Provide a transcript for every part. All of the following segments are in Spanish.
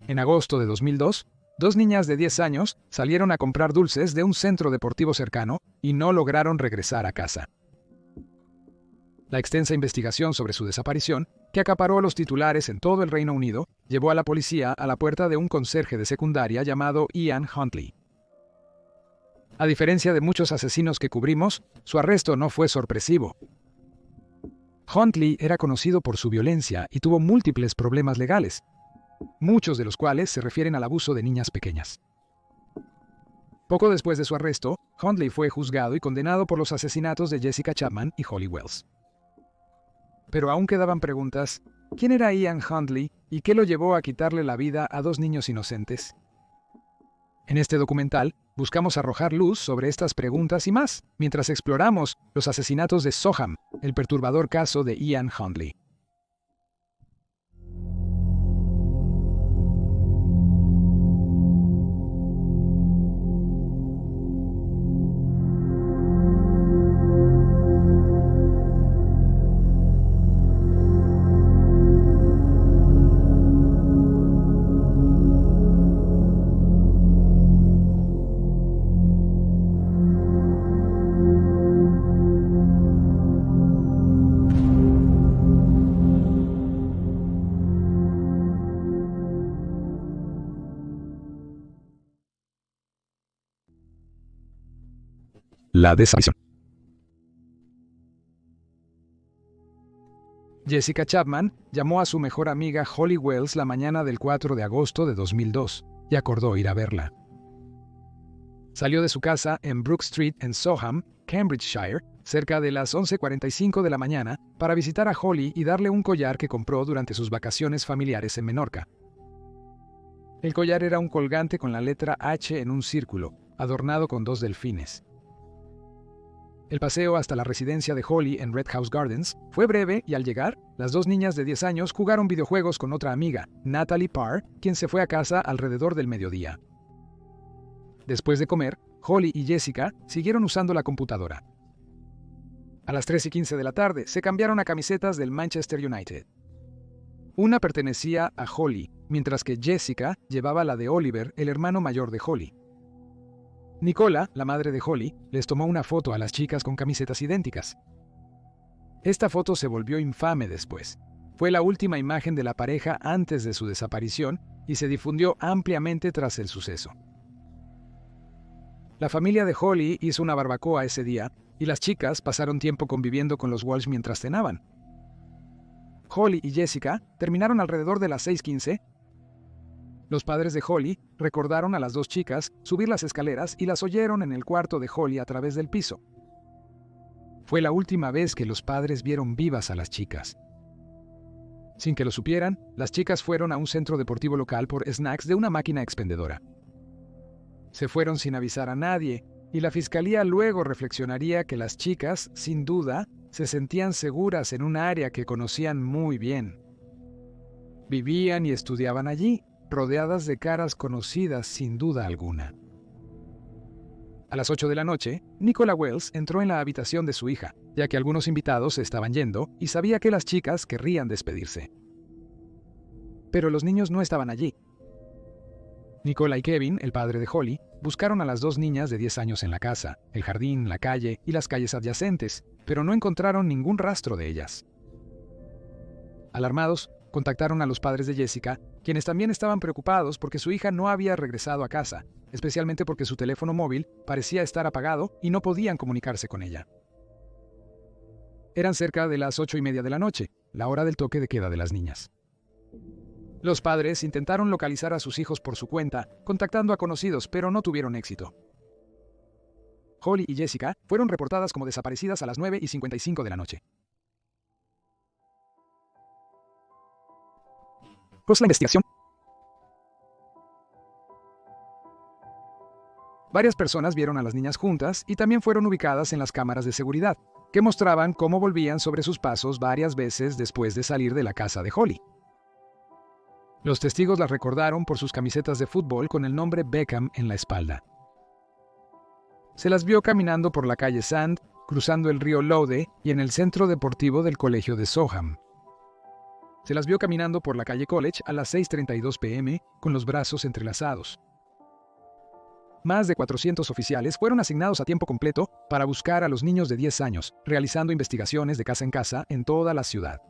En agosto de 2002, dos niñas de 10 años salieron a comprar dulces de un centro deportivo cercano y no lograron regresar a casa. La extensa investigación sobre su desaparición, que acaparó los titulares en todo el Reino Unido, llevó a la policía a la puerta de un conserje de secundaria llamado Ian Huntley. A diferencia de muchos asesinos que cubrimos, su arresto no fue sorpresivo. Huntley era conocido por su violencia y tuvo múltiples problemas legales, muchos de los cuales se refieren al abuso de niñas pequeñas. Poco después de su arresto, Huntley fue juzgado y condenado por los asesinatos de Jessica Chapman y Holly Wells. Pero aún quedaban preguntas: ¿quién era Ian Huntley y qué lo llevó a quitarle la vida a dos niños inocentes? En este documental, buscamos arrojar luz sobre estas preguntas y más, mientras exploramos los asesinatos de Soham, el perturbador caso de Ian Huntley. La desaparición. Jessica Chapman llamó a su mejor amiga Holly Wells la mañana del 4 de agosto de 2002 y acordó ir a verla. Salió de su casa en Brook Street en Soham, Cambridgeshire, cerca de las 11:45 de la mañana para visitar a Holly y darle un collar que compró durante sus vacaciones familiares en Menorca. El collar era un colgante con la letra H en un círculo, adornado con dos delfines. El paseo hasta la residencia de Holly en Red House Gardens fue breve y al llegar, las dos niñas de 10 años jugaron videojuegos con otra amiga, Natalie Parr, quien se fue a casa alrededor del mediodía. Después de comer, Holly y Jessica siguieron usando la computadora. A las 3:15 de la tarde se cambiaron a camisetas del Manchester United. Una pertenecía a Holly, mientras que Jessica llevaba la de Oliver, el hermano mayor de Holly. Nicola, la madre de Holly, les tomó una foto a las chicas con camisetas idénticas. Esta foto se volvió infame después. Fue la última imagen de la pareja antes de su desaparición y se difundió ampliamente tras el suceso. La familia de Holly hizo una barbacoa ese día y las chicas pasaron tiempo conviviendo con los Walsh mientras cenaban. Holly y Jessica terminaron alrededor de las 6:15. Los padres de Holly recordaron a las dos chicas subir las escaleras y las oyeron en el cuarto de Holly a través del piso. Fue la última vez que los padres vieron vivas a las chicas. Sin que lo supieran, las chicas fueron a un centro deportivo local por snacks de una máquina expendedora. Se fueron sin avisar a nadie, y la fiscalía luego reflexionaría que las chicas, sin duda, se sentían seguras en un área que conocían muy bien. Vivían y estudiaban allí, rodeadas de caras conocidas sin duda alguna. A las 8 de la noche, Nicola Wells entró en la habitación de su hija, ya que algunos invitados se estaban yendo y sabía que las chicas querrían despedirse. Pero los niños no estaban allí. Nicola y Kevin, el padre de Holly, buscaron a las dos niñas de 10 años en la casa, el jardín, la calle y las calles adyacentes, pero no encontraron ningún rastro de ellas. Alarmados, contactaron a los padres de Jessica, quienes también estaban preocupados porque su hija no había regresado a casa, especialmente porque su teléfono móvil parecía estar apagado y no podían comunicarse con ella. Eran cerca de las 8:30 de la noche, la hora del toque de queda de las niñas. Los padres intentaron localizar a sus hijos por su cuenta, contactando a conocidos, pero no tuvieron éxito. Holly y Jessica fueron reportadas como desaparecidas a las 9:55 de la noche. Tras la investigación, varias personas vieron a las niñas juntas y también fueron ubicadas en las cámaras de seguridad, que mostraban cómo volvían sobre sus pasos varias veces después de salir de la casa de Holly. Los testigos las recordaron por sus camisetas de fútbol con el nombre Beckham en la espalda. Se las vio caminando por la calle Sand, cruzando el río Lode y en el centro deportivo del colegio de Soham. Se las vio caminando por la calle College a las 6:32 p.m. con los brazos entrelazados. Más de 400 oficiales fueron asignados a tiempo completo para buscar a los niños de 10 años, realizando investigaciones de casa en toda la ciudad.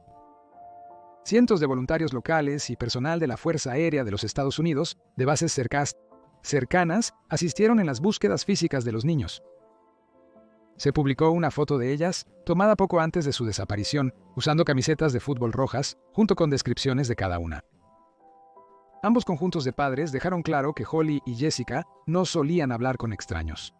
Cientos de voluntarios locales y personal de la Fuerza Aérea de los Estados Unidos, de bases cercanas, asistieron en las búsquedas físicas de los niños. Se publicó una foto de ellas, tomada poco antes de su desaparición, usando camisetas de fútbol rojas, junto con descripciones de cada una. Ambos conjuntos de padres dejaron claro que Holly y Jessica no solían hablar con extraños.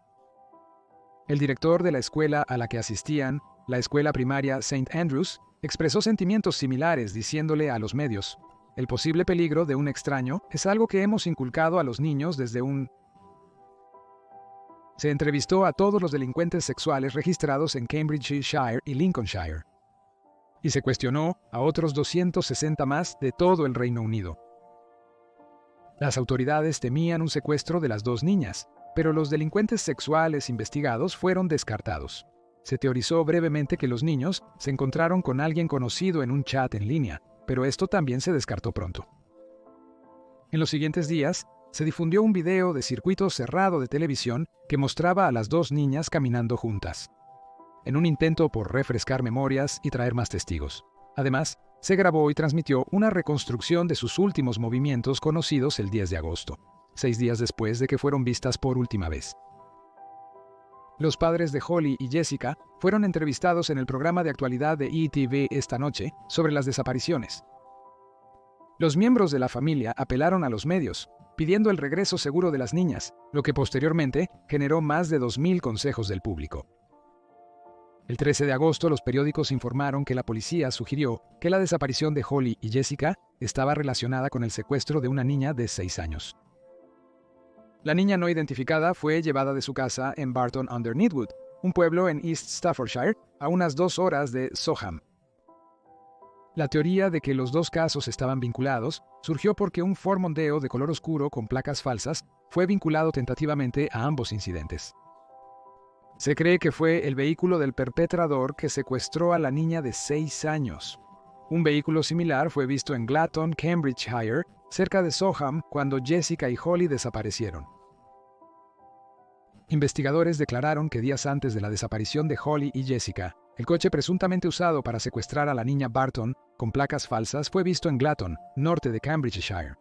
El director de la escuela a la que asistían, la escuela primaria St. Andrews, expresó sentimientos similares diciéndole a los medios: el posible peligro de un extraño es algo que hemos inculcado a los niños desde Se entrevistó a todos los delincuentes sexuales registrados en Cambridgeshire y Lincolnshire. Y se cuestionó a otros 260 más de todo el Reino Unido. Las autoridades temían un secuestro de las dos niñas, pero los delincuentes sexuales investigados fueron descartados. Se teorizó brevemente que los niños se encontraron con alguien conocido en un chat en línea, pero esto también se descartó pronto. En los siguientes días, se difundió un video de circuito cerrado de televisión que mostraba a las dos niñas caminando juntas, en un intento por refrescar memorias y traer más testigos. Además, se grabó y transmitió una reconstrucción de sus últimos movimientos conocidos el 10 de agosto, 6 días después de que fueron vistas por última vez. Los padres de Holly y Jessica fueron entrevistados en el programa de actualidad de ETV esta noche sobre las desapariciones. Los miembros de la familia apelaron a los medios, pidiendo el regreso seguro de las niñas, lo que posteriormente generó más de 2.000 consejos del público. El 13 de agosto, los periódicos informaron que la policía sugirió que la desaparición de Holly y Jessica estaba relacionada con el secuestro de una niña de 6 años. La niña no identificada fue llevada de su casa en Barton-under-Needwood, un pueblo en East Staffordshire, a unas 2 horas de Soham. La teoría de que los dos casos estaban vinculados surgió porque un Ford Mondeo de color oscuro con placas falsas fue vinculado tentativamente a ambos incidentes. Se cree que fue el vehículo del perpetrador que secuestró a la niña de 6 años. Un vehículo similar fue visto en Glatton, Cambridgeshire, cerca de Soham, cuando Jessica y Holly desaparecieron. Investigadores declararon que días antes de la desaparición de Holly y Jessica, el coche presuntamente usado para secuestrar a la niña Barton, con placas falsas, fue visto en Glatton, norte de Cambridgeshire.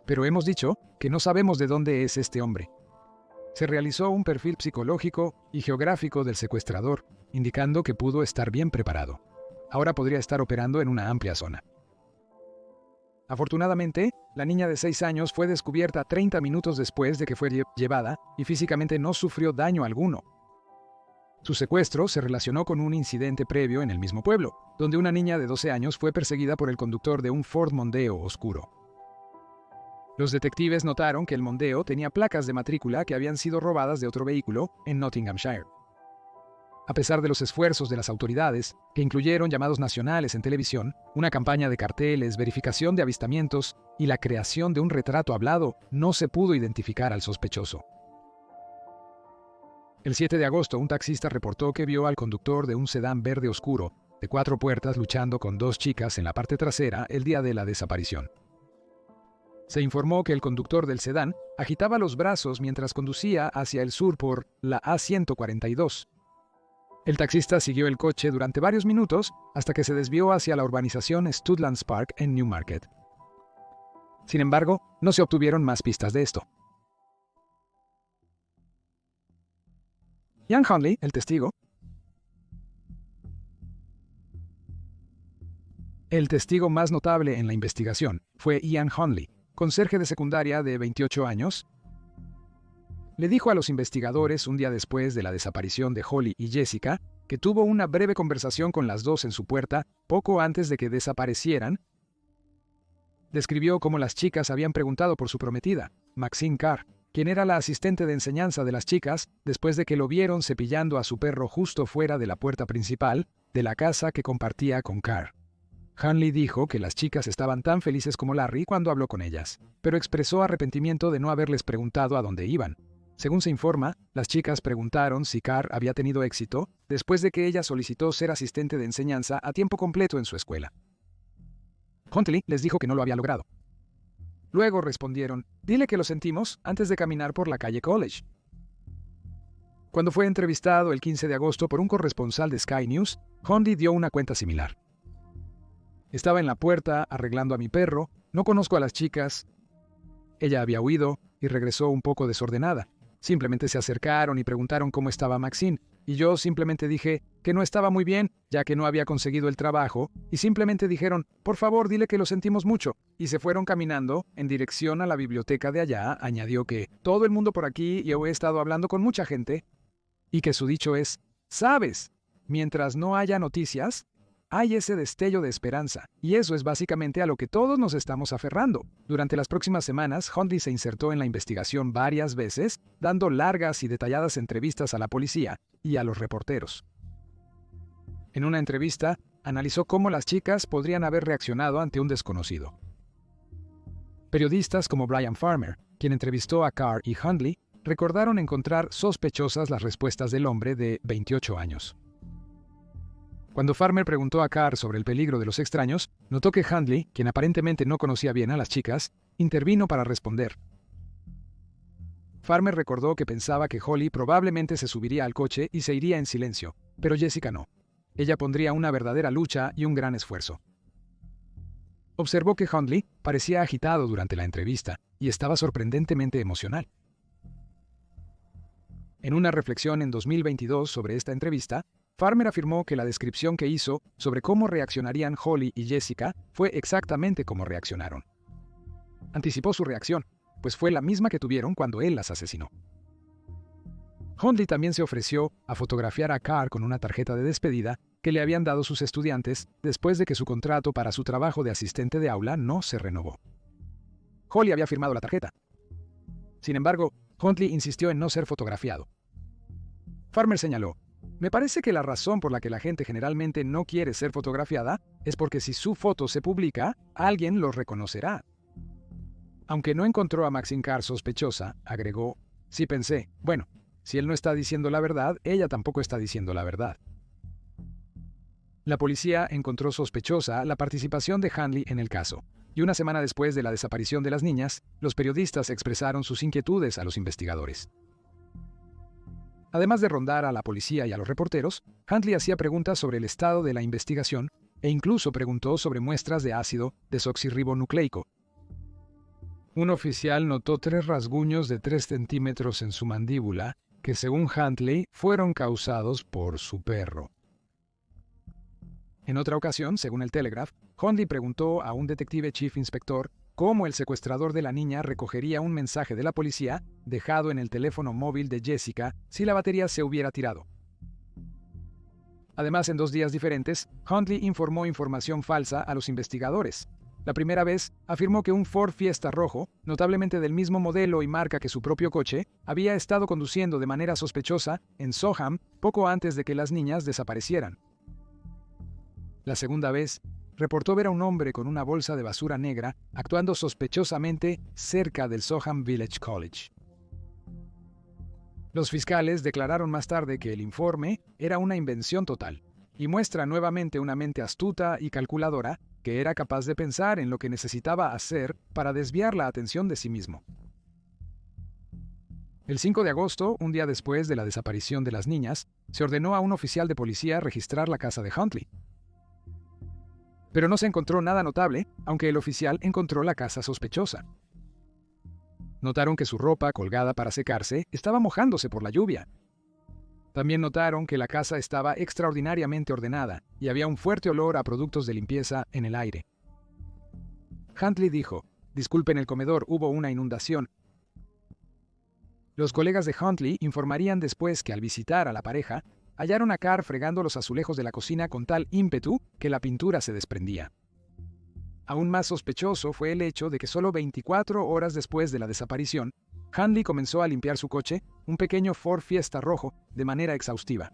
Pero hemos dicho que no sabemos de dónde es este hombre. Se realizó un perfil psicológico y geográfico del secuestrador, indicando que pudo estar bien preparado. Ahora podría estar operando en una amplia zona. Afortunadamente, la niña de 6 años fue descubierta 30 minutos después de que fue llevada y físicamente no sufrió daño alguno. Su secuestro se relacionó con un incidente previo en el mismo pueblo, donde una niña de 12 años fue perseguida por el conductor de un Ford Mondeo oscuro. Los detectives notaron que el Mondeo tenía placas de matrícula que habían sido robadas de otro vehículo en Nottinghamshire. A pesar de los esfuerzos de las autoridades, que incluyeron llamados nacionales en televisión, una campaña de carteles, verificación de avistamientos y la creación de un retrato hablado, no se pudo identificar al sospechoso. El 7 de agosto, un taxista reportó que vio al conductor de un sedán verde oscuro, de 4 puertas, luchando con 2 chicas en la parte trasera el día de la desaparición. Se informó que el conductor del sedán agitaba los brazos mientras conducía hacia el sur por la A142. El taxista siguió el coche durante varios minutos hasta que se desvió hacia la urbanización Studlands Park en Newmarket. Sin embargo, no se obtuvieron más pistas de esto. Ian Hunley, el testigo más notable en la investigación fue Ian Hunley, conserje de secundaria de 28 años. Le dijo a los investigadores un día después de la desaparición de Holly y Jessica que tuvo una breve conversación con las dos en su puerta poco antes de que desaparecieran. Describió cómo las chicas habían preguntado por su prometida, Maxine Carr, quien era la asistente de enseñanza de las chicas, después de que lo vieron cepillando a su perro justo fuera de la puerta principal de la casa que compartía con Carr. Hunley dijo que las chicas estaban tan felices como Larry cuando habló con ellas, pero expresó arrepentimiento de no haberles preguntado a dónde iban. Según se informa, las chicas preguntaron si Carr había tenido éxito después de que ella solicitó ser asistente de enseñanza a tiempo completo en su escuela. Huntley les dijo que no lo había logrado. Luego respondieron, dile que lo sentimos antes de caminar por la calle College. Cuando fue entrevistado el 15 de agosto por un corresponsal de Sky News, Huntley dio una cuenta similar. Estaba en la puerta arreglando a mi perro, no conozco a las chicas. Ella había huido y regresó un poco desordenada. Simplemente se acercaron y preguntaron cómo estaba Maxine, y yo simplemente dije que no estaba muy bien, ya que no había conseguido el trabajo, y simplemente dijeron, por favor, dile que lo sentimos mucho, y se fueron caminando en dirección a la biblioteca de allá. Añadió que todo el mundo por aquí, y yo he estado hablando con mucha gente, y que su dicho es, ¿sabes? Mientras no haya noticias, hay ese destello de esperanza, y eso es básicamente a lo que todos nos estamos aferrando. Durante las próximas semanas, Huntley se insertó en la investigación varias veces, dando largas y detalladas entrevistas a la policía y a los reporteros. En una entrevista, analizó cómo las chicas podrían haber reaccionado ante un desconocido. Periodistas como Brian Farmer, quien entrevistó a Carr y Huntley, recordaron encontrar sospechosas las respuestas del hombre de 28 años. Cuando Farmer preguntó a Carr sobre el peligro de los extraños, notó que Huntley, quien aparentemente no conocía bien a las chicas, intervino para responder. Farmer recordó que pensaba que Holly probablemente se subiría al coche y se iría en silencio, pero Jessica no. Ella pondría una verdadera lucha y un gran esfuerzo. Observó que Huntley parecía agitado durante la entrevista y estaba sorprendentemente emocional. En una reflexión en 2022 sobre esta entrevista, Farmer afirmó que la descripción que hizo sobre cómo reaccionarían Holly y Jessica fue exactamente como reaccionaron. Anticipó su reacción, pues fue la misma que tuvieron cuando él las asesinó. Huntley también se ofreció a fotografiar a Carr con una tarjeta de despedida que le habían dado sus estudiantes después de que su contrato para su trabajo de asistente de aula no se renovó. Holly había firmado la tarjeta. Sin embargo, Huntley insistió en no ser fotografiado. Farmer señaló, me parece que la razón por la que la gente generalmente no quiere ser fotografiada es porque si su foto se publica, alguien lo reconocerá. Aunque no encontró a Maxine Carr sospechosa, agregó, sí pensé, bueno, si él no está diciendo la verdad, ella tampoco está diciendo la verdad. La policía encontró sospechosa la participación de Huntley en el caso, y una semana después de la desaparición de las niñas, los periodistas expresaron sus inquietudes a los investigadores. Además de rondar a la policía y a los reporteros, Huntley hacía preguntas sobre el estado de la investigación e incluso preguntó sobre muestras de ácido desoxirribonucleico. Un oficial notó 3 rasguños de 3 centímetros en su mandíbula que, según Huntley, fueron causados por su perro. En otra ocasión, según el Telegraph, Huntley preguntó a un detective chief inspector cómo el secuestrador de la niña recogería un mensaje de la policía dejado en el teléfono móvil de Jessica si la batería se hubiera tirado. Además, en 2 días diferentes, Huntley informó información falsa a los investigadores. La primera vez, afirmó que un Ford Fiesta rojo, notablemente del mismo modelo y marca que su propio coche, había estado conduciendo de manera sospechosa en Soham poco antes de que las niñas desaparecieran. La segunda vez, reportó ver a un hombre con una bolsa de basura negra actuando sospechosamente cerca del Soham Village College. Los fiscales declararon más tarde que el informe era una invención total y muestra nuevamente una mente astuta y calculadora que era capaz de pensar en lo que necesitaba hacer para desviar la atención de sí mismo. El 5 de agosto, un día después de la desaparición de las niñas, se ordenó a un oficial de policía registrar la casa de Huntley. Pero no se encontró nada notable, aunque el oficial encontró la casa sospechosa. Notaron que su ropa, colgada para secarse, estaba mojándose por la lluvia. También notaron que la casa estaba extraordinariamente ordenada y había un fuerte olor a productos de limpieza en el aire. Huntley dijo, disculpen el comedor, hubo una inundación. Los colegas de Huntley informarían después que al visitar a la pareja, hallaron a Carr fregando los azulejos de la cocina con tal ímpetu que la pintura se desprendía. Aún más sospechoso fue el hecho de que solo 24 horas después de la desaparición, Huntley comenzó a limpiar su coche, un pequeño Ford Fiesta rojo, de manera exhaustiva.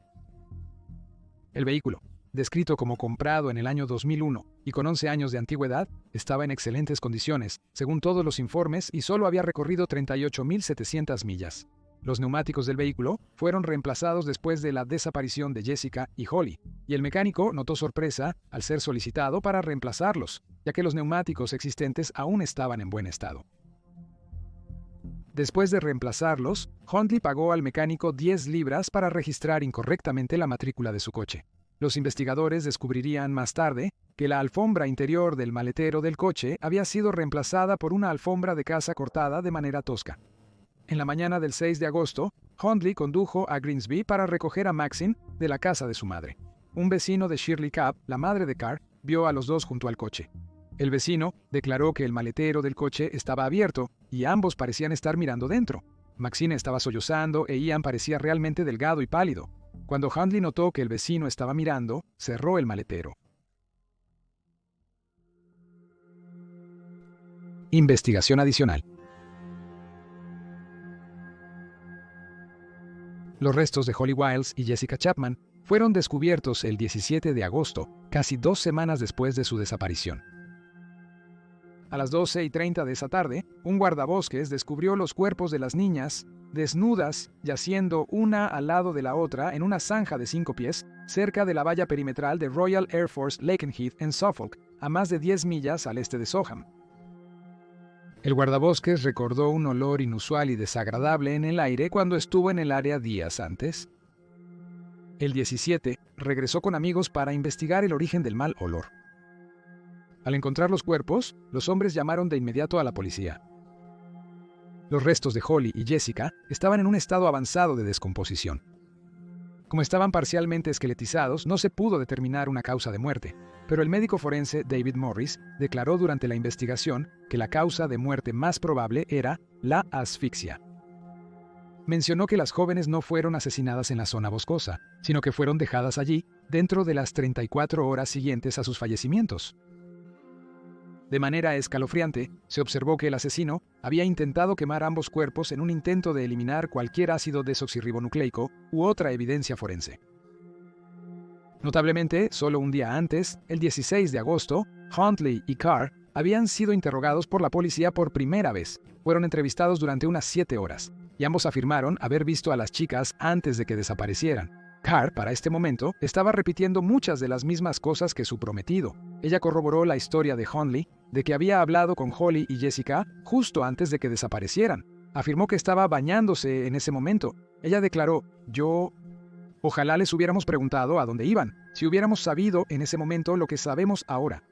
El vehículo, descrito como comprado en el año 2001 y con 11 años de antigüedad, estaba en excelentes condiciones, según todos los informes, y solo había recorrido 38.700 millas. Los neumáticos del vehículo fueron reemplazados después de la desaparición de Jessica y Holly, y el mecánico notó sorpresa al ser solicitado para reemplazarlos, ya que los neumáticos existentes aún estaban en buen estado. Después de reemplazarlos, Huntley pagó al mecánico 10 libras para registrar incorrectamente la matrícula de su coche. Los investigadores descubrirían más tarde que la alfombra interior del maletero del coche había sido reemplazada por una alfombra de casa cortada de manera tosca. En la mañana del 6 de agosto, Huntley condujo a Grimsby para recoger a Maxine de la casa de su madre. Un vecino de Shirley Capp, la madre de Carr, vio a los dos junto al coche. El vecino declaró que el maletero del coche estaba abierto y ambos parecían estar mirando dentro. Maxine estaba sollozando e Ian parecía realmente delgado y pálido. Cuando Huntley notó que el vecino estaba mirando, cerró el maletero. Investigación adicional. Los restos de Holly Wiles y Jessica Chapman fueron descubiertos el 17 de agosto, casi 2 semanas después de su desaparición. A las 12:30 de esa tarde, un guardabosques descubrió los cuerpos de las niñas, desnudas, yaciendo una al lado de la otra en una zanja de 5 pies, cerca de la valla perimetral de Royal Air Force Lakenheath en Suffolk, a más de 10 millas al este de Soham. El guardabosques recordó un olor inusual y desagradable en el aire cuando estuvo en el área días antes. El 17 regresó con amigos para investigar el origen del mal olor. Al encontrar los cuerpos, los hombres llamaron de inmediato a la policía. Los restos de Holly y Jessica estaban en un estado avanzado de descomposición. Como estaban parcialmente esqueletizados, no se pudo determinar una causa de muerte, pero el médico forense David Morris declaró durante la investigación que la causa de muerte más probable era la asfixia. Mencionó que las jóvenes no fueron asesinadas en la zona boscosa, sino que fueron dejadas allí dentro de las 34 horas siguientes a sus fallecimientos. De manera escalofriante, se observó que el asesino había intentado quemar ambos cuerpos en un intento de eliminar cualquier ácido desoxirribonucleico u otra evidencia forense. Notablemente, solo un día antes, el 16 de agosto, Huntley y Carr habían sido interrogados por la policía por primera vez. Fueron entrevistados durante unas 7 horas, y ambos afirmaron haber visto a las chicas antes de que desaparecieran. Carr, para este momento, estaba repitiendo muchas de las mismas cosas que su prometido. Ella corroboró la historia de Huntley, de que había hablado con Holly y Jessica justo antes de que desaparecieran. Afirmó que estaba bañándose en ese momento. Ella declaró, ojalá les hubiéramos preguntado a dónde iban, si hubiéramos sabido en ese momento lo que sabemos ahora.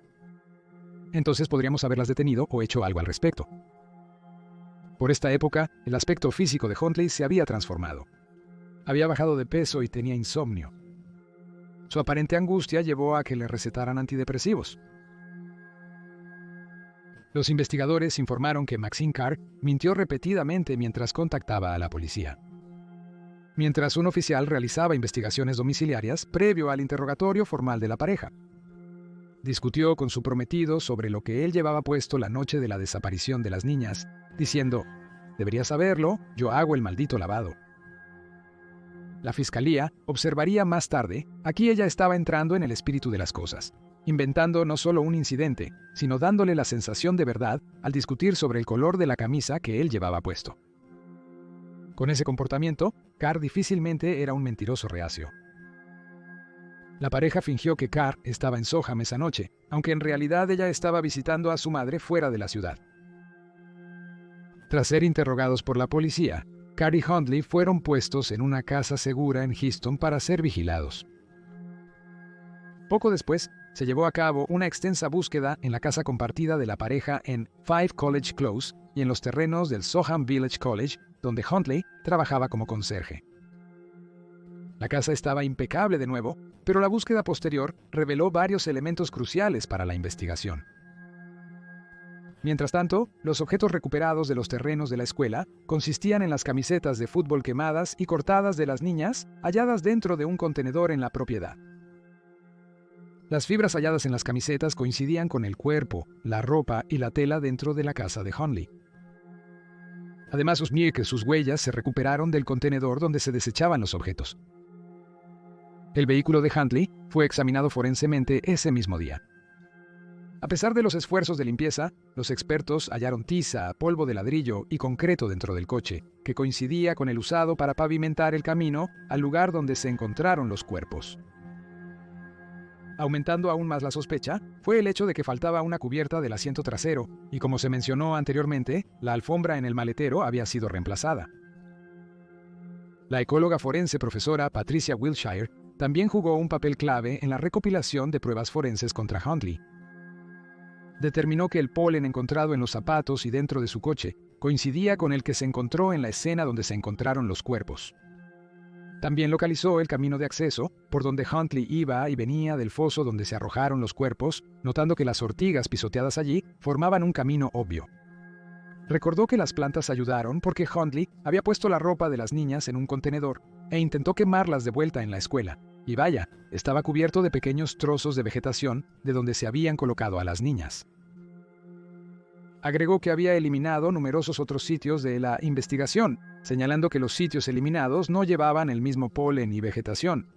Entonces podríamos haberlas detenido o hecho algo al respecto. Por esta época, el aspecto físico de Huntley se había transformado. Había bajado de peso y tenía insomnio. Su aparente angustia llevó a que le recetaran antidepresivos. Los investigadores informaron que Maxine Carr mintió repetidamente mientras contactaba a la policía. Mientras un oficial realizaba investigaciones domiciliarias previo al interrogatorio formal de la pareja. Discutió con su prometido sobre lo que él llevaba puesto la noche de la desaparición de las niñas, diciendo, «Deberías saberlo, yo hago el maldito lavado». La fiscalía observaría más tarde, aquí ella estaba entrando en el espíritu de las cosas, inventando no solo un incidente, sino dándole la sensación de verdad al discutir sobre el color de la camisa que él llevaba puesto. Con ese comportamiento, Carr difícilmente era un mentiroso reacio. La pareja fingió que Carr estaba en Soham esa noche, aunque en realidad ella estaba visitando a su madre fuera de la ciudad. Tras ser interrogados por la policía, Carr y Huntley fueron puestos en una casa segura en Easton para ser vigilados. Poco después, se llevó a cabo una extensa búsqueda en la casa compartida de la pareja en Five College Close y en los terrenos del Soham Village College, donde Huntley trabajaba como conserje. La casa estaba impecable de nuevo, pero la búsqueda posterior reveló varios elementos cruciales para la investigación. Mientras tanto, los objetos recuperados de los terrenos de la escuela consistían en las camisetas de fútbol quemadas y cortadas de las niñas, halladas dentro de un contenedor en la propiedad. Las fibras halladas en las camisetas coincidían con el cuerpo, la ropa y la tela dentro de la casa de Huntley. Además, sus huellas se recuperaron del contenedor donde se desechaban los objetos. El vehículo de Huntley fue examinado forensemente ese mismo día. A pesar de los esfuerzos de limpieza, los expertos hallaron tiza, polvo de ladrillo y concreto dentro del coche, que coincidía con el usado para pavimentar el camino al lugar donde se encontraron los cuerpos. Aumentando aún más la sospecha, fue el hecho de que faltaba una cubierta del asiento trasero, y como se mencionó anteriormente, la alfombra en el maletero había sido reemplazada. La ecóloga forense profesora Patricia Wilshire también jugó un papel clave en la recopilación de pruebas forenses contra Huntley. Determinó que el polen encontrado en los zapatos y dentro de su coche coincidía con el que se encontró en la escena donde se encontraron los cuerpos. También localizó el camino de acceso por donde Huntley iba y venía del foso donde se arrojaron los cuerpos, notando que las ortigas pisoteadas allí formaban un camino obvio. Recordó que las plantas ayudaron porque Huntley había puesto la ropa de las niñas en un contenedor e intentó quemarlas de vuelta en la escuela. Y vaya, estaba cubierto de pequeños trozos de vegetación de donde se habían colocado a las niñas. Agregó que había eliminado numerosos otros sitios de la investigación, señalando que los sitios eliminados no llevaban el mismo polen y vegetación.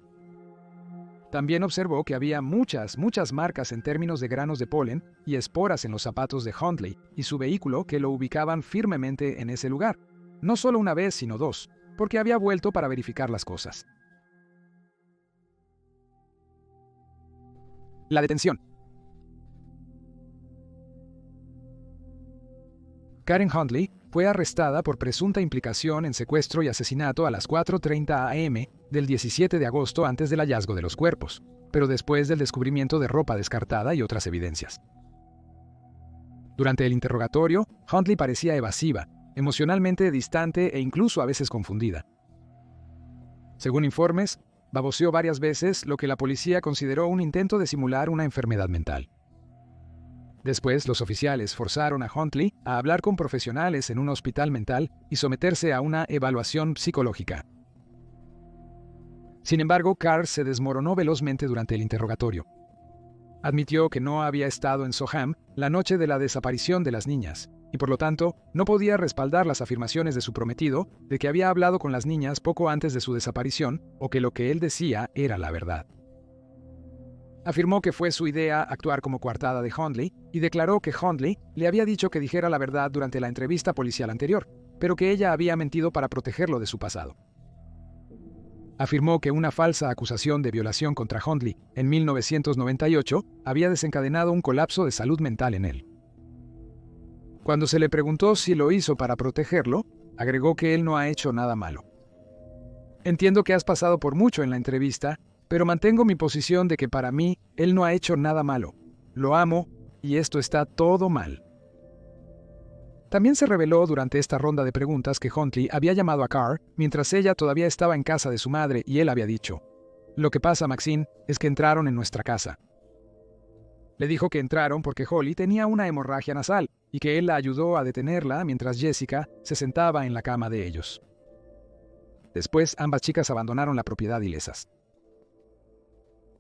También observó que había muchas marcas en términos de granos de polen y esporas en los zapatos de Huntley y su vehículo que lo ubicaban firmemente en ese lugar. No solo una vez, sino dos, porque había vuelto para verificar las cosas. La detención. Karen Huntley fue arrestada por presunta implicación en secuestro y asesinato a las 4:30 a.m. del 17 de agosto antes del hallazgo de los cuerpos, pero después del descubrimiento de ropa descartada y otras evidencias. Durante el interrogatorio, Huntley parecía evasiva, emocionalmente distante e incluso a veces confundida. Según informes, baboseó varias veces, lo que la policía consideró un intento de simular una enfermedad mental. Después, los oficiales forzaron a Huntley a hablar con profesionales en un hospital mental y someterse a una evaluación psicológica. Sin embargo, Carr se desmoronó velozmente durante el interrogatorio. Admitió que no había estado en Soham la noche de la desaparición de las niñas, y por lo tanto no podía respaldar las afirmaciones de su prometido de que había hablado con las niñas poco antes de su desaparición o que lo que él decía era la verdad. Afirmó que fue su idea actuar como coartada de Huntley y declaró que Huntley le había dicho que dijera la verdad durante la entrevista policial anterior, pero que ella había mentido para protegerlo de su pasado. Afirmó que una falsa acusación de violación contra Huntley en 1998 había desencadenado un colapso de salud mental en él. Cuando se le preguntó si lo hizo para protegerlo, agregó que él no ha hecho nada malo. Entiendo que has pasado por mucho en la entrevista, pero mantengo mi posición de que para mí él no ha hecho nada malo. Lo amo y esto está todo mal. También se reveló durante esta ronda de preguntas que Huntley había llamado a Carr mientras ella todavía estaba en casa de su madre y él había dicho: "Lo que pasa, Maxine, es que entraron en nuestra casa". Le dijo que entraron porque Holly tenía una hemorragia nasal y que él la ayudó a detenerla mientras Jessica se sentaba en la cama de ellos. Después, ambas chicas abandonaron la propiedad ilesas.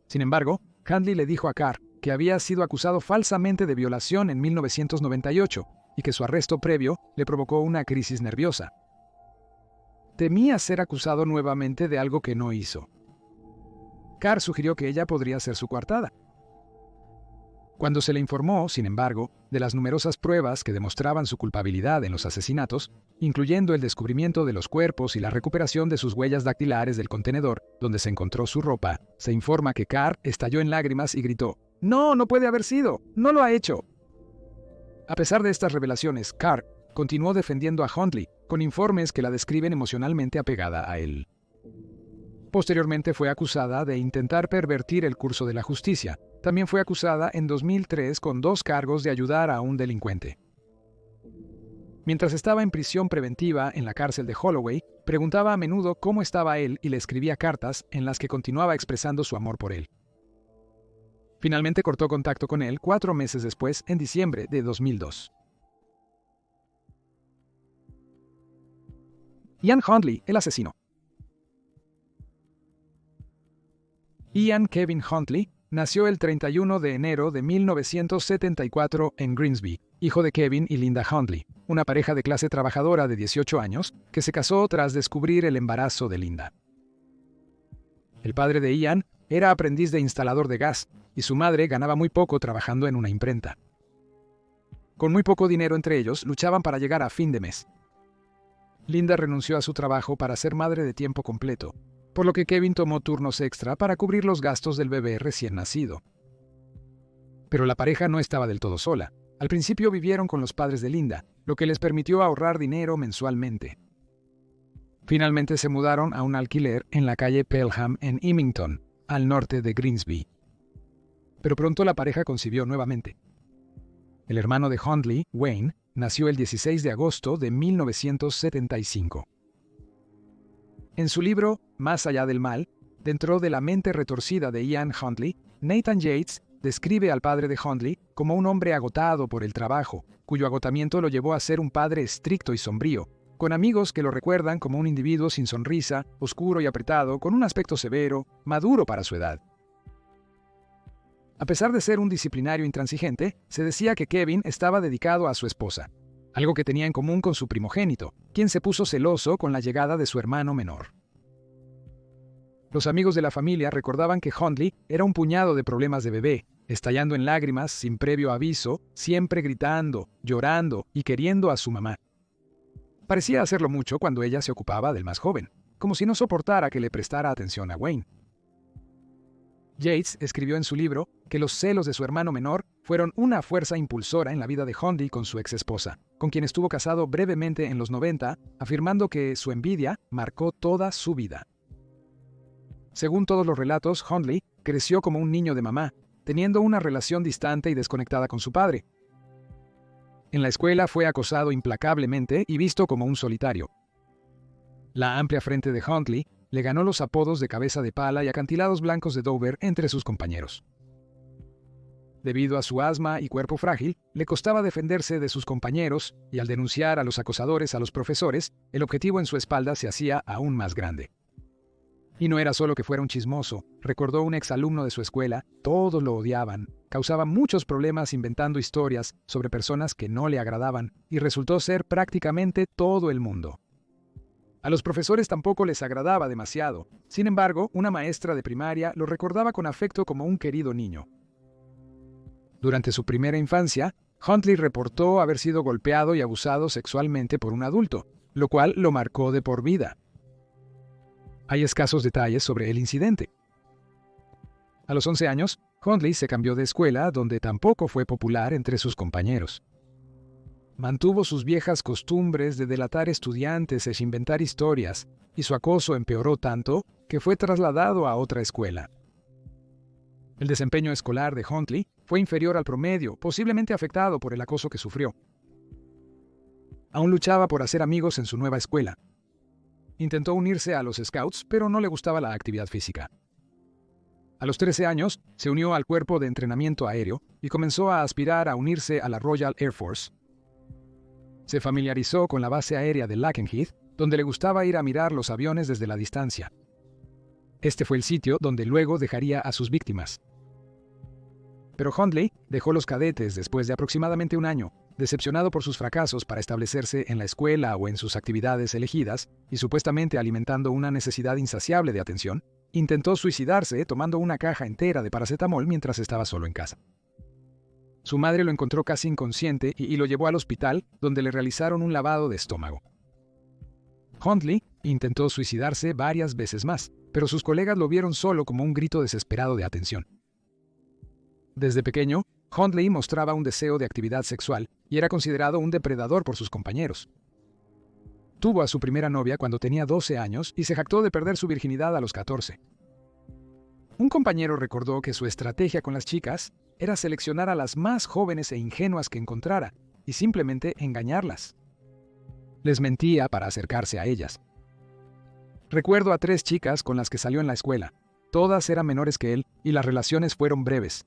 Sin embargo, Huntley le dijo a Carr que había sido acusado falsamente de violación en 1998 y que su arresto previo le provocó una crisis nerviosa. Temía ser acusado nuevamente de algo que no hizo. Carr sugirió que ella podría ser su coartada. Cuando se le informó, sin embargo, de las numerosas pruebas que demostraban su culpabilidad en los asesinatos, incluyendo el descubrimiento de los cuerpos y la recuperación de sus huellas dactilares del contenedor donde se encontró su ropa, se informa que Carr estalló en lágrimas y gritó: "¡No, no puede haber sido! ¡No lo ha hecho!". A pesar de estas revelaciones, Carr continuó defendiendo a Huntley, con informes que la describen emocionalmente apegada a él. Posteriormente fue acusada de intentar pervertir el curso de la justicia. También fue acusada en 2003 con 2 cargos de ayudar a un delincuente. Mientras estaba en prisión preventiva en la cárcel de Holloway, preguntaba a menudo cómo estaba él y le escribía cartas en las que continuaba expresando su amor por él. Finalmente cortó contacto con él 4 meses después, en diciembre de 2002. Ian Huntley, el asesino. Ian Kevin Huntley nació el 31 de enero de 1974 en Grimsby, hijo de Kevin y Linda Huntley, una pareja de clase trabajadora de 18 años que se casó tras descubrir el embarazo de Linda. El padre de Ian era aprendiz de instalador de gas, y su madre ganaba muy poco trabajando en una imprenta. Con muy poco dinero entre ellos, luchaban para llegar a fin de mes. Linda renunció a su trabajo para ser madre de tiempo completo, por lo que Kevin tomó turnos extra para cubrir los gastos del bebé recién nacido. Pero la pareja no estaba del todo sola. Al principio vivieron con los padres de Linda, lo que les permitió ahorrar dinero mensualmente. Finalmente se mudaron a un alquiler en la calle Pelham en Ymington, al norte de Grimsby. Pero pronto la pareja concibió nuevamente. El hermano de Hundley, Wayne, nació el 16 de agosto de 1975. En su libro Más allá del mal, dentro de la mente retorcida de Ian Hundley, Nathan Yates describe al padre de Hundley como un hombre agotado por el trabajo, cuyo agotamiento lo llevó a ser un padre estricto y sombrío, con amigos que lo recuerdan como un individuo sin sonrisa, oscuro y apretado, con un aspecto severo, maduro para su edad. A pesar de ser un disciplinario intransigente, se decía que Kevin estaba dedicado a su esposa, algo que tenía en común con su primogénito, quien se puso celoso con la llegada de su hermano menor. Los amigos de la familia recordaban que Hundley era un puñado de problemas de bebé, estallando en lágrimas sin previo aviso, siempre gritando, llorando y queriendo a su mamá. Parecía hacerlo mucho cuando ella se ocupaba del más joven, como si no soportara que le prestara atención a Wayne. Yates escribió en su libro que los celos de su hermano menor fueron una fuerza impulsora en la vida de Hundley con su exesposa, con quien estuvo casado brevemente en los 90, afirmando que su envidia marcó toda su vida. Según todos los relatos, Hundley creció como un niño de mamá, teniendo una relación distante y desconectada con su padre. En la escuela fue acosado implacablemente y visto como un solitario. La amplia frente de Hundley le ganó los apodos de cabeza de pala y acantilados blancos de Dover entre sus compañeros. Debido a su asma y cuerpo frágil, le costaba defenderse de sus compañeros y al denunciar a los acosadores a los profesores, el objetivo en su espalda se hacía aún más grande. Y no era solo que fuera un chismoso, recordó un exalumno de su escuela, todos lo odiaban, causaba muchos problemas inventando historias sobre personas que no le agradaban y resultó ser prácticamente todo el mundo. A los profesores tampoco les agradaba demasiado. Sin embargo, una maestra de primaria lo recordaba con afecto como un querido niño. Durante su primera infancia, Hundley reportó haber sido golpeado y abusado sexualmente por un adulto, lo cual lo marcó de por vida. Hay escasos detalles sobre el incidente. A los 11 años, Hundley se cambió de escuela, donde tampoco fue popular entre sus compañeros. Mantuvo sus viejas costumbres de delatar estudiantes e inventar historias, y su acoso empeoró tanto que fue trasladado a otra escuela. El desempeño escolar de Hundley fue inferior al promedio, posiblemente afectado por el acoso que sufrió. Aún luchaba por hacer amigos en su nueva escuela. Intentó unirse a los Scouts, pero no le gustaba la actividad física. A los 13 años, se unió al cuerpo de entrenamiento aéreo y comenzó a aspirar a unirse a la Royal Air Force. Se familiarizó con la base aérea de Lakenheath, donde le gustaba ir a mirar los aviones desde la distancia. Este fue el sitio donde luego dejaría a sus víctimas. Pero Hundley dejó los cadetes después de aproximadamente un año, decepcionado por sus fracasos para establecerse en la escuela o en sus actividades elegidas, y supuestamente alimentando una necesidad insaciable de atención, intentó suicidarse tomando una caja entera de paracetamol mientras estaba solo en casa. Su madre lo encontró casi inconsciente y lo llevó al hospital, donde le realizaron un lavado de estómago. Hundley intentó suicidarse varias veces más, pero sus colegas lo vieron solo como un grito desesperado de atención. Desde pequeño, Hundley mostraba un deseo de actividad sexual y era considerado un depredador por sus compañeros. Tuvo a su primera novia cuando tenía 12 años y se jactó de perder su virginidad a los 14. Un compañero recordó que su estrategia con las chicas era seleccionar a las más jóvenes e ingenuas que encontrara y simplemente engañarlas. Les mentía para acercarse a ellas. Recuerdo a 3 chicas con las que salió en la escuela. Todas eran menores que él y las relaciones fueron breves.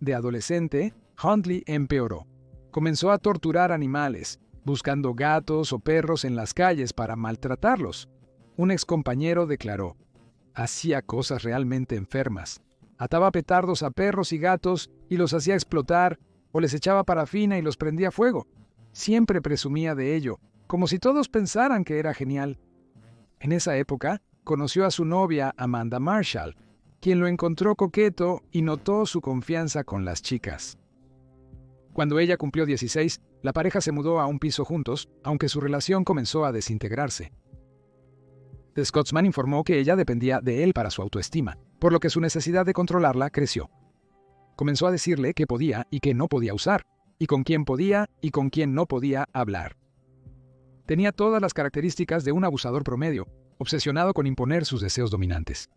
De adolescente, Hundley empeoró. Comenzó a torturar animales, buscando gatos o perros en las calles para maltratarlos. Un excompañero declaró: hacía cosas realmente enfermas. Ataba petardos a perros y gatos y los hacía explotar, o les echaba parafina y los prendía a fuego. Siempre presumía de ello, como si todos pensaran que era genial. En esa época, conoció a su novia Amanda Marshall. quien lo encontró coqueto y notó su confianza con las chicas. Cuando ella cumplió 16, la pareja se mudó a un piso juntos, aunque su relación comenzó a desintegrarse. The Scotsman informó que ella dependía de él para su autoestima, por lo que su necesidad de controlarla creció. Comenzó a decirle qué podía y qué no podía usar, y con quién podía y con quién no podía hablar. Tenía todas las características de un abusador promedio, obsesionado con imponer sus deseos dominantes.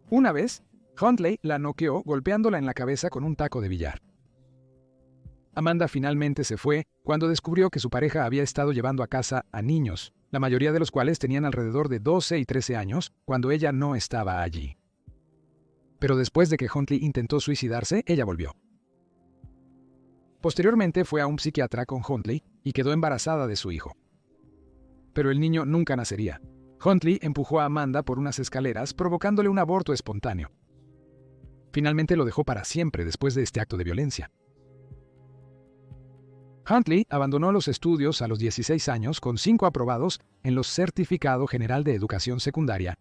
Una vez, Huntley la noqueó golpeándola en la cabeza con un taco de billar. Amanda finalmente se fue cuando descubrió que su pareja había estado llevando a casa a niños, la mayoría de los cuales tenían alrededor de 12 y 13 años, cuando ella no estaba allí. Pero después de que Huntley intentó suicidarse, ella volvió. Posteriormente fue a un psiquiatra con Huntley y quedó embarazada de su hijo. Pero el niño nunca nacería. Huntley empujó a Amanda por unas escaleras, provocándole un aborto espontáneo. Finalmente lo dejó para siempre después de este acto de violencia. Huntley abandonó los estudios a los 16 años con 5 aprobados en los Certificado General de Educación Secundaria.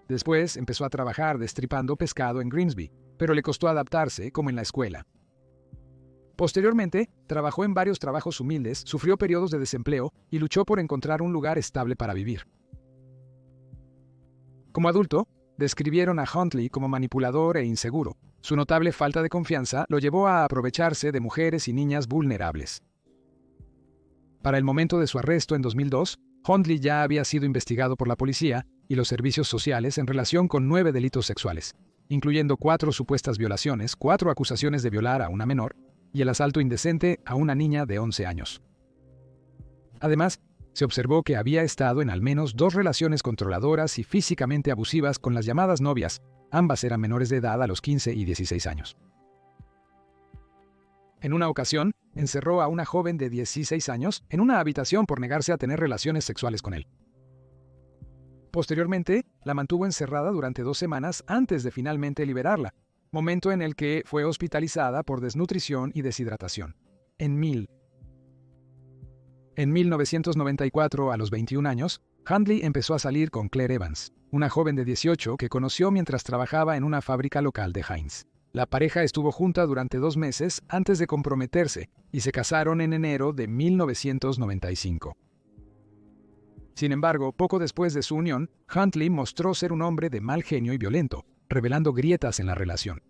Después empezó a trabajar destripando pescado en Grimsby, pero le costó adaptarse como en la escuela. Posteriormente, trabajó en varios trabajos humildes, sufrió periodos de desempleo y luchó por encontrar un lugar estable para vivir. Como adulto, describieron a Huntley como manipulador e inseguro. Su notable falta de confianza lo llevó a aprovecharse de mujeres y niñas vulnerables. Para el momento de su arresto en 2002, Huntley ya había sido investigado por la policía y los servicios sociales en relación con 9 delitos sexuales, incluyendo 4 supuestas violaciones, 4 acusaciones de violar a una menor y el asalto indecente a una niña de 11 años. Además, se observó que había estado en al menos 2 relaciones controladoras y físicamente abusivas con las llamadas novias. Ambas eran menores de edad a los 15 y 16 años. En una ocasión, encerró a una joven de 16 años en una habitación por negarse a tener relaciones sexuales con él. Posteriormente, la mantuvo encerrada durante 2 semanas antes de finalmente liberarla, momento en el que fue hospitalizada por desnutrición y deshidratación. En 1994, a los 21 años, Huntley empezó a salir con Claire Evans, una joven de 18 que conoció mientras trabajaba en una fábrica local de Heinz. La pareja estuvo junta durante 2 meses antes de comprometerse y se casaron en enero de 1995. Sin embargo, poco después de su unión, Huntley mostró ser un hombre de mal genio y violento, revelando grietas en la relación.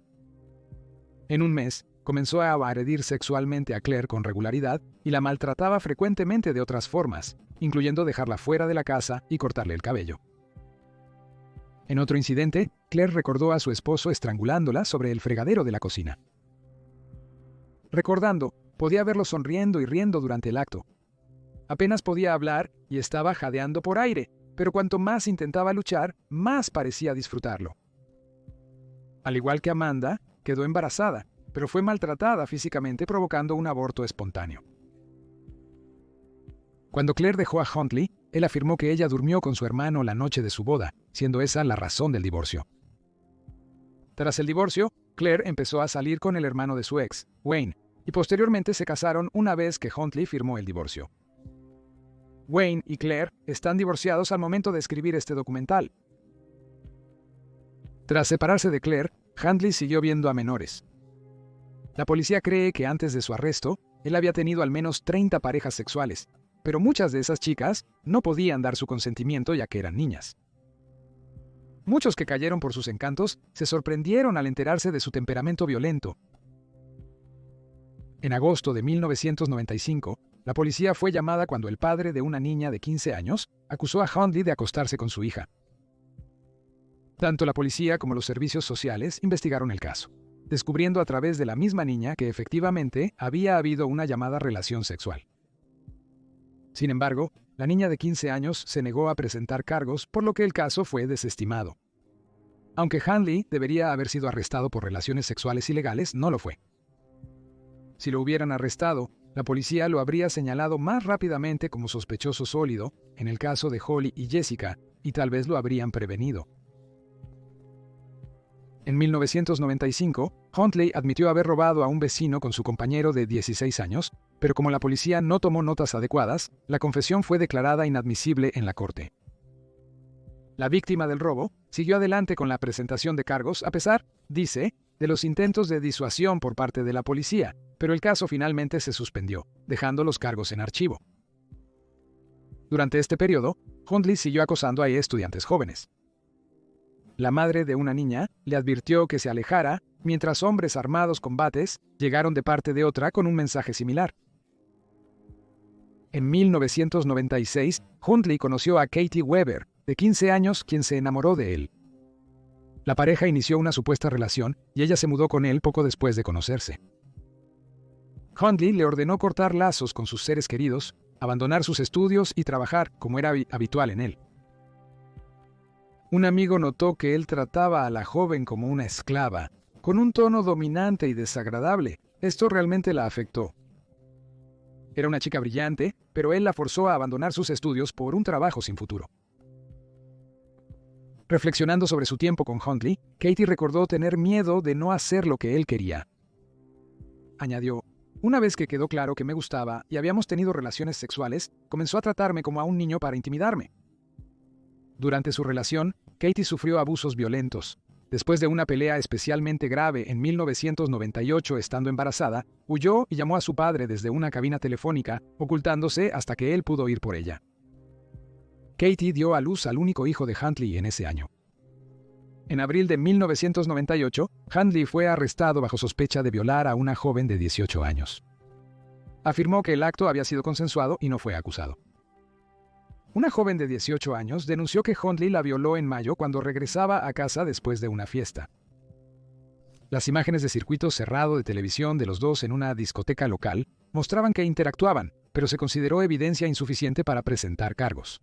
En un mes, comenzó a agredir sexualmente a Claire con regularidad y la maltrataba frecuentemente de otras formas, incluyendo dejarla fuera de la casa y cortarle el cabello. En otro incidente, Claire recordó a su esposo estrangulándola sobre el fregadero de la cocina. Recordando, podía verlo sonriendo y riendo durante el acto. Apenas podía hablar y estaba jadeando por aire, pero cuanto más intentaba luchar, más parecía disfrutarlo. Al igual que Amanda, quedó embarazada, pero fue maltratada físicamente provocando un aborto espontáneo. Cuando Claire dejó a Huntley, él afirmó que ella durmió con su hermano la noche de su boda, siendo esa la razón del divorcio. Tras el divorcio, Claire empezó a salir con el hermano de su ex, Wayne, y posteriormente se casaron una vez que Huntley firmó el divorcio. Wayne y Claire están divorciados al momento de escribir este documental. Tras separarse de Claire, Huntley siguió viendo a menores. La policía cree que antes de su arresto, él había tenido al menos 30 parejas sexuales, pero muchas de esas chicas no podían dar su consentimiento ya que eran niñas. Muchos que cayeron por sus encantos se sorprendieron al enterarse de su temperamento violento. En agosto de 1995, la policía fue llamada cuando el padre de una niña de 15 años acusó a Huntley de acostarse con su hija. Tanto la policía como los servicios sociales investigaron el caso, descubriendo a través de la misma niña que efectivamente había habido una llamada relación sexual. Sin embargo, la niña de 15 años se negó a presentar cargos, por lo que el caso fue desestimado. Aunque Huntley debería haber sido arrestado por relaciones sexuales ilegales, no lo fue. Si lo hubieran arrestado, la policía lo habría señalado más rápidamente como sospechoso sólido en el caso de Holly y Jessica, y tal vez lo habrían prevenido. En 1995, Huntley admitió haber robado a un vecino con su compañero de 16 años, pero como la policía no tomó notas adecuadas, la confesión fue declarada inadmisible en la corte. La víctima del robo siguió adelante con la presentación de cargos a pesar, dice, de los intentos de disuasión por parte de la policía, pero el caso finalmente se suspendió, dejando los cargos en archivo. Durante este periodo, Hundley siguió acosando a estudiantes jóvenes. La madre de una niña le advirtió que se alejara mientras hombres armados con bates llegaron de parte de otra con un mensaje similar. En 1996, Hundley conoció a Katie Weber, de 15 años, quien se enamoró de él. La pareja inició una supuesta relación y ella se mudó con él poco después de conocerse. Hundley le ordenó cortar lazos con sus seres queridos, abandonar sus estudios y trabajar, como era habitual en él. Un amigo notó que él trataba a la joven como una esclava, con un tono dominante y desagradable. Esto realmente la afectó. Era una chica brillante, pero él la forzó a abandonar sus estudios por un trabajo sin futuro. Reflexionando sobre su tiempo con Hundley, Katie recordó tener miedo de no hacer lo que él quería. Añadió: una vez que quedó claro que me gustaba y habíamos tenido relaciones sexuales, comenzó a tratarme como a un niño para intimidarme. Durante su relación, Katie sufrió abusos violentos. Después de una pelea especialmente grave en 1998 estando embarazada, huyó y llamó a su padre desde una cabina telefónica, ocultándose hasta que él pudo ir por ella. Katie dio a luz al único hijo de Hundley en ese año. En abril de 1998, Hundley fue arrestado bajo sospecha de violar a una joven de 18 años. Afirmó que el acto había sido consensuado y no fue acusado. Una joven de 18 años denunció que Hundley la violó en mayo cuando regresaba a casa después de una fiesta. Las imágenes de circuito cerrado de televisión de los dos en una discoteca local mostraban que interactuaban, pero se consideró evidencia insuficiente para presentar cargos.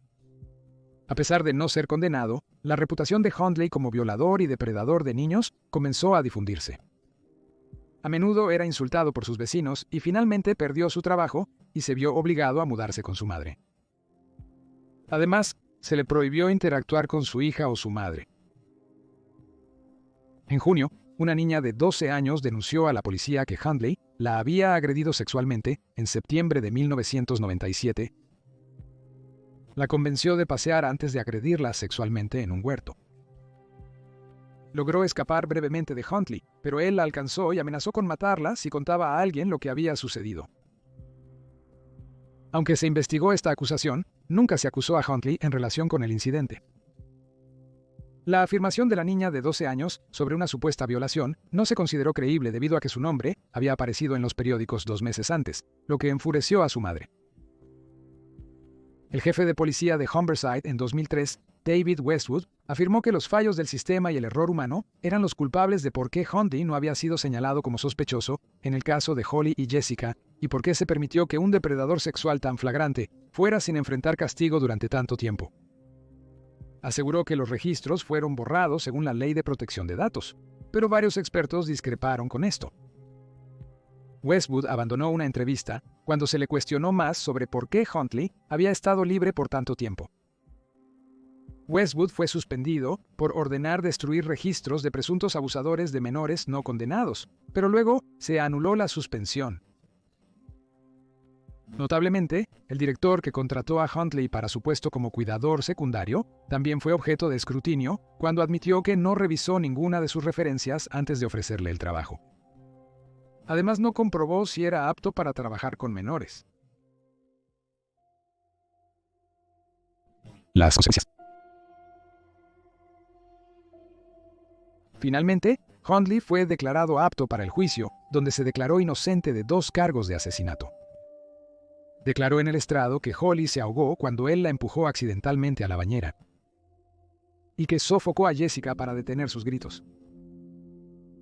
A pesar de no ser condenado, la reputación de Hundley como violador y depredador de niños comenzó a difundirse. A menudo era insultado por sus vecinos y finalmente perdió su trabajo y se vio obligado a mudarse con su madre. Además, se le prohibió interactuar con su hija o su madre. En junio, una niña de 12 años denunció a la policía que Hundley la había agredido sexualmente en septiembre de 1997. La convenció de pasear antes de agredirla sexualmente en un huerto. Logró escapar brevemente de Hundley, pero él la alcanzó y amenazó con matarla si contaba a alguien lo que había sucedido. Aunque se investigó esta acusación, nunca se acusó a Hundley en relación con el incidente. La afirmación de la niña de 12 años sobre una supuesta violación no se consideró creíble debido a que su nombre había aparecido en los periódicos 2 meses antes, lo que enfureció a su madre. El jefe de policía de Humberside en 2003, David Westwood, afirmó que los fallos del sistema y el error humano eran los culpables de por qué Hundley no había sido señalado como sospechoso en el caso de Holly y Jessica y por qué se permitió que un depredador sexual tan flagrante fuera sin enfrentar castigo durante tanto tiempo. Aseguró que los registros fueron borrados según la Ley de Protección de Datos, pero varios expertos discreparon con esto. Westwood abandonó una entrevista cuando se le cuestionó más sobre por qué Hundley había estado libre por tanto tiempo. Westwood fue suspendido por ordenar destruir registros de presuntos abusadores de menores no condenados, pero luego se anuló la suspensión. Notablemente, el director que contrató a Hundley para su puesto como cuidador secundario también fue objeto de escrutinio cuando admitió que no revisó ninguna de sus referencias antes de ofrecerle el trabajo. Además, no comprobó si era apto para trabajar con menores. Las consecuencias. Finalmente, Hundley fue declarado apto para el juicio, donde se declaró inocente de 2 cargos de asesinato. Declaró en el estrado que Holly se ahogó cuando él la empujó accidentalmente a la bañera y que sofocó a Jessica para detener sus gritos.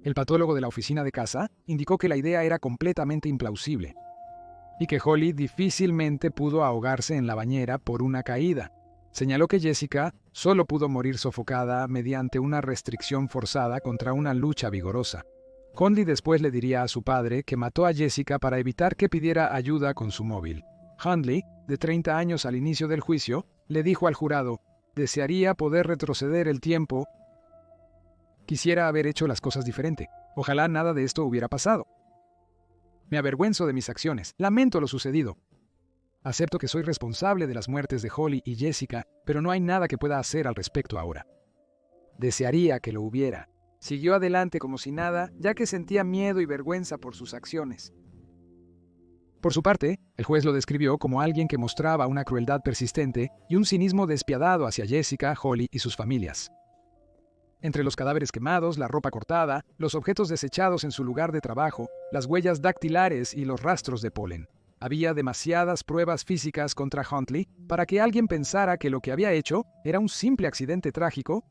El patólogo de la oficina de casa indicó que la idea era completamente implausible y que Holly difícilmente pudo ahogarse en la bañera por una caída. Señaló que Jessica solo pudo morir sofocada mediante una restricción forzada contra una lucha vigorosa. Hundley después le diría a su padre que mató a Jessica para evitar que pidiera ayuda con su móvil. Hundley, de 30 años al inicio del juicio, le dijo al jurado: desearía poder retroceder el tiempo. Quisiera haber hecho las cosas diferente. Ojalá nada de esto hubiera pasado. Me avergüenzo de mis acciones. Lamento lo sucedido. Acepto que soy responsable de las muertes de Holly y Jessica, pero no hay nada que pueda hacer al respecto ahora. desearía que lo hubiera. Siguió adelante como si nada, ya que sentía miedo y vergüenza por sus acciones. Por su parte, el juez lo describió como alguien que mostraba una crueldad persistente y un cinismo despiadado hacia Jessica, Holly y sus familias. Entre los cadáveres quemados, la ropa cortada, los objetos desechados en su lugar de trabajo, las huellas dactilares y los rastros de polen, había demasiadas pruebas físicas contra Huntley para que alguien pensara que lo que había hecho era un simple accidente trágico.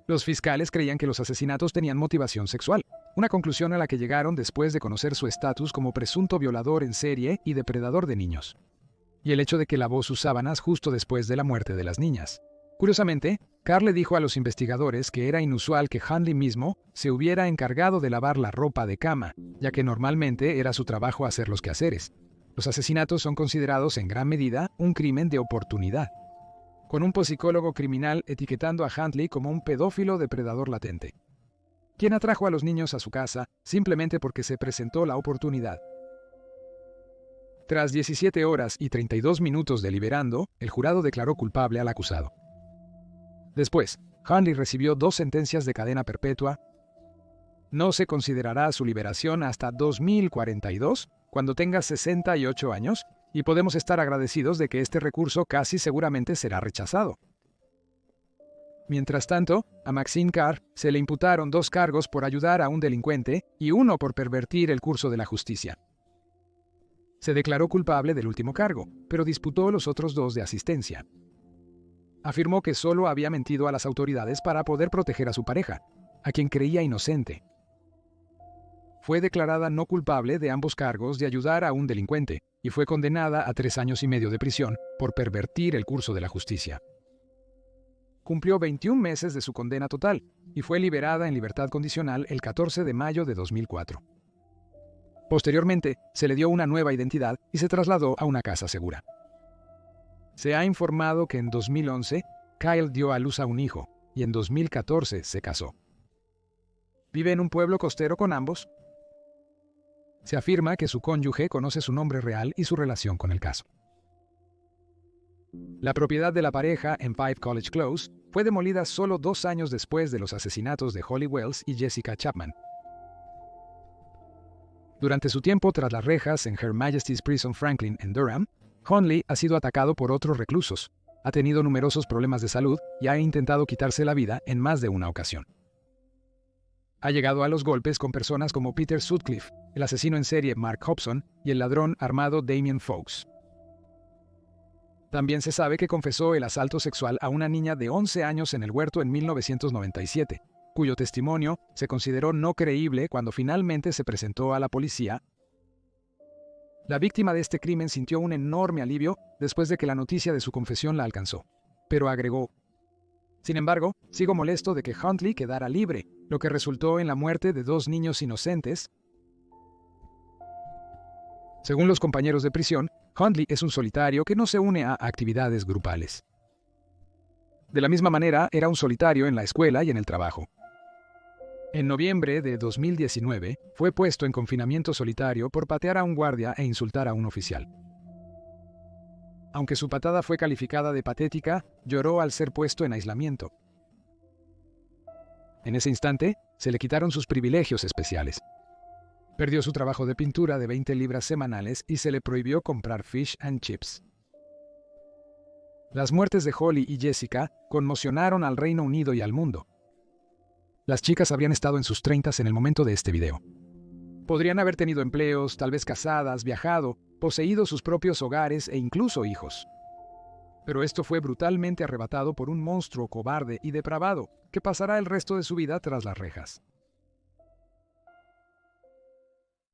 Los fiscales creían que los asesinatos tenían motivación sexual, una conclusión a la que llegaron después de conocer su estatus como presunto violador en serie y depredador de niños, y el hecho de que lavó sus sábanas justo después de la muerte de las niñas. Curiosamente, Carr le dijo a los investigadores que era inusual que Huntley mismo se hubiera encargado de lavar la ropa de cama, ya que normalmente era su trabajo hacer los quehaceres. Los asesinatos son considerados en gran medida un crimen de oportunidad, con un psicólogo criminal etiquetando a Huntley como un pedófilo depredador latente, quien atrajo a los niños a su casa simplemente porque se presentó la oportunidad. Tras 17 horas y 32 minutos deliberando, el jurado declaró culpable al acusado. Después, Huntley recibió 2 sentencias de cadena perpetua. No se considerará su liberación hasta 2042, cuando tenga 68 años, y podemos estar agradecidos de que este recurso casi seguramente será rechazado. Mientras tanto, a Maxine Carr se le imputaron 2 cargos por ayudar a un delincuente y 1 por pervertir el curso de la justicia. Se declaró culpable del último cargo, pero disputó los otros 2 de asistencia. Afirmó que solo había mentido a las autoridades para poder proteger a su pareja, a quien creía inocente. Fue declarada no culpable de ambos cargos de ayudar a un delincuente y fue condenada a 3 años y medio de prisión por pervertir el curso de la justicia. Cumplió 21 meses de su condena total y fue liberada en libertad condicional el 14 de mayo de 2004. Posteriormente, se le dio una nueva identidad y se trasladó a una casa segura. Se ha informado que en 2011, Kyle dio a luz a un hijo y en 2014 se casó. ¿Vive en un pueblo costero con ambos? Se afirma que su cónyuge conoce su nombre real y su relación con el caso. La propiedad de la pareja en 5 College Close fue demolida solo 2 años después de los asesinatos de Holly Wells y Jessica Chapman. Durante su tiempo tras las rejas en Her Majesty's Prison Franklin en Durham, Huntley ha sido atacado por otros reclusos, ha tenido numerosos problemas de salud y ha intentado quitarse la vida en más de una ocasión. Ha llegado a los golpes con personas como Peter Sutcliffe, el asesino en serie Mark Hobson y el ladrón armado Damien Fox. También se sabe que confesó el asalto sexual a una niña de 11 años en el huerto en 1997, cuyo testimonio se consideró no creíble cuando finalmente se presentó a la policía. La víctima de este crimen sintió un enorme alivio después de que la noticia de su confesión la alcanzó, pero agregó: sin embargo, sigo molesto de que Huntley quedara libre, lo que resultó en la muerte de 2 niños inocentes. Según los compañeros de prisión, Huntley es un solitario que no se une a actividades grupales. De la misma manera, era un solitario en la escuela y en el trabajo. En noviembre de 2019, fue puesto en confinamiento solitario por patear a un guardia e insultar a un oficial. Aunque su patada fue calificada de patética, lloró al ser puesto en aislamiento. En ese instante, se le quitaron sus privilegios especiales. Perdió su trabajo de pintura de 20 libras semanales y se le prohibió comprar fish and chips. Las muertes de Holly y Jessica conmocionaron al Reino Unido y al mundo. Las chicas habrían estado en sus 30s en el momento de este video. Podrían haber tenido empleos, tal vez casadas, viajado, poseído sus propios hogares e incluso hijos. Pero esto fue brutalmente arrebatado por un monstruo cobarde y depravado que pasará el resto de su vida tras las rejas.